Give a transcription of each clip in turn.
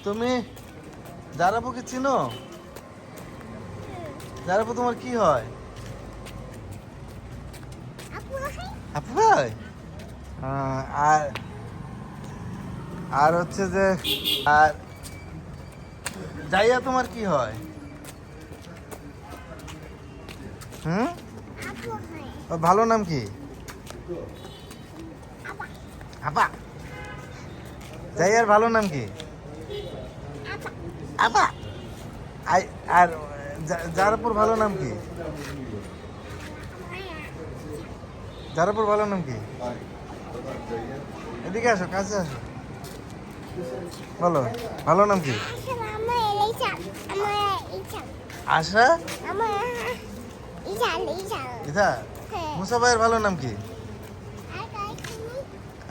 তুমি জারাপুকে চিনো? জারাপু তোমার কি হয়? আপু ভাই। আর আর হচ্ছে যে আর জাইয়া তোমার কি হয়? হুম, ওর ভালো নাম কি? আপা। জাইয়ার ভালো নাম কি? আপা। আর জারাপুর ভালো নাম কি? জারাপুর ভালো নাম কি? এদিকে আসো, কাছে আসো, বলো ভালো নাম কি? আশা। ইথা। মুসা ভাইয়ের ভালো নাম কি?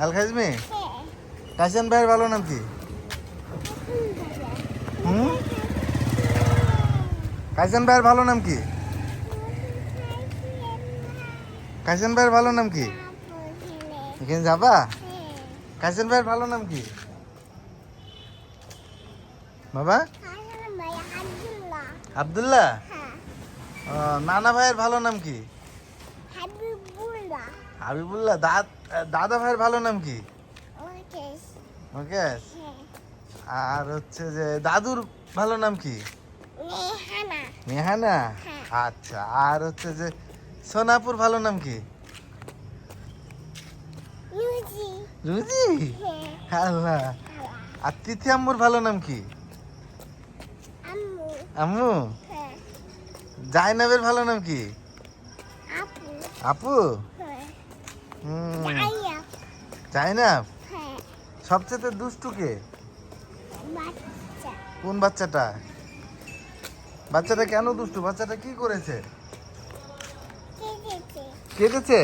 আল খাজমি। কাশিয়ান ভাইয়ের ভালো নাম কি? হুম, কাশিয়ান ভাইয়ের ভালো নাম কি? কাশিয়ান ভাইয়ের ভালো নাম কি? এখানে যাবা? কাশিয়ান ভাইয়ের ভালো নাম কি বাবা? আব্দুল্লাহ। নানা ভাইয়ের ভালো নাম কি? হাবিবুল্লাহ। দাদা ভাইয়ের ভালো নাম কি? মুকেশ। আর হচ্ছে যে দাদুর ভালো নাম কি? মেহানা। আচ্ছা, আর হচ্ছে যে সোনাপুর ভালো নাম কি? রুজি। আল্লাহ। আর তিথি আম্মুর ভালো নাম কি? আম্মু। জাইনাবের ভালো নাম কি? আপু। জাইনাব। সবচেয়ে দুষ্টু কে? কোন বাচ্চাটা? বাচ্চাটা কেন দুষ্টু? বাচ্চাটা কি করেছে? কেটেছে?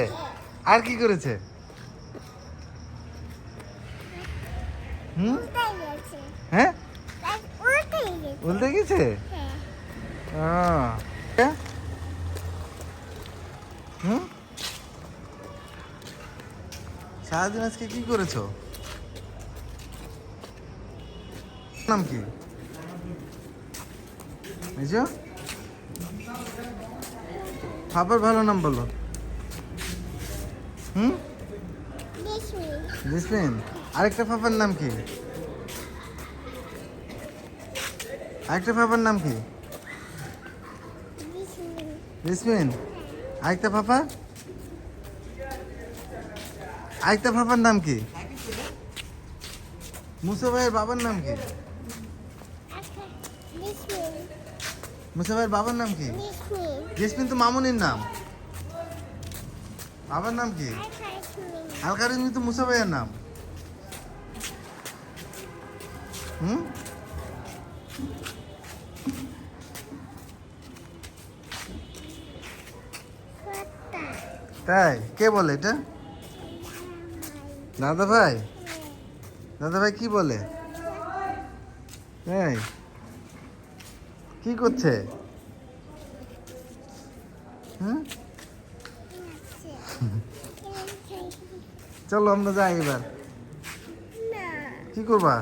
আর কি করেছে? হুম, হ্যাঁ, উল্টে গেছে। হুম, সারাদিন আজকে কি করেছো? নাম কি? বুঝছো? পাপার ভালো নাম বলো। হুম, জেসমিন। আরেকটা পাপার নাম কি? আরেকটা পাপার নাম কি? জেসমিন। আরেকটা পাপা? আরেকটা পাপার নাম কি? মুসা ভাইয়ের বাবার নাম কি? মুসা ভাইয়ের বাবার নাম কি? জেসমিন তো মামুনির নাম। বাবার নাম কি? আল খারিজমি তো মুসা ভাইয়ের নাম। হুম, তাই কে বলে এটা? দাদা ভাই। দাদা ভাই কি বলে? এই কি করছে? হুম, চলো আমরা যাই এবার। কি করবা?